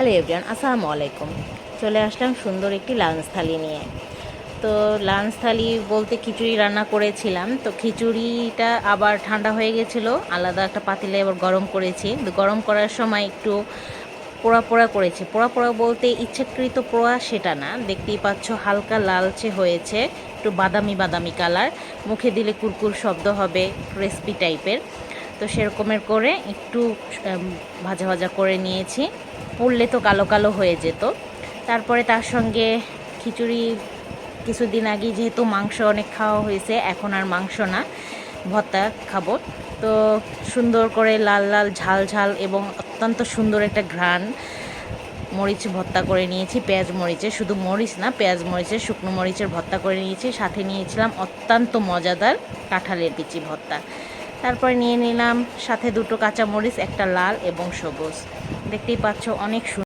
Hello everyone, আসসালামু আলাইকুম। চলে আসলাম সুন্দর একটি লাঞ্চ থালি নিয়ে। তো লাঞ্চ থালি বলতে খিচুড়ি রান্না করেছিলাম। তো খিচুড়িটা আবার ঠান্ডা হয়ে গেছিলো, আলাদা একটা পাতিলে আবার গরম করেছি। তো গরম করার সময় একটু পোড়া পোড়া করেছি। পোড়া পোড়া বলতে ইচ্ছাকৃত পোড়া সেটা না, দেখতেই পাচ্ছ হালকা লালচে হয়েছে, একটু বাদামি বাদামি কালার, মুখে দিলে কুরকুর শব্দ হবে, ক্রিসপি টাইপের। তো সেরকমের করে একটু ভাজা ভাজা করে নিয়েছি। পুড়লে তো কালো কালো হয়ে যেত। তারপরে তার সঙ্গে খিচুড়ি, কিছুদিন আগে যেহেতু মাংস অনেক খাওয়া হয়েছে, এখন আর মাংস না, ভর্তা খাবো। তো সুন্দর করে লাল লাল ঝাল ঝাল এবং অত্যন্ত সুন্দর একটা ঘ্রাণ মরিচ ভর্তা করে নিয়েছি, পেঁয়াজ মরিচের, শুধু মরিচ না, পেঁয়াজ মরিচের, শুকনো মরিচের ভর্তা করে নিয়েছি। সাথে নিয়েছিলাম অত্যন্ত মজাদার কাঁঠালের বিচি ভর্তা। তারপরে নিয়ে নিলাম সাথে দুটো কাঁচা মরিচ, একটা লাল এবং সবুজ। দেখতেই পাচ্ছ অনেক সুন্দর।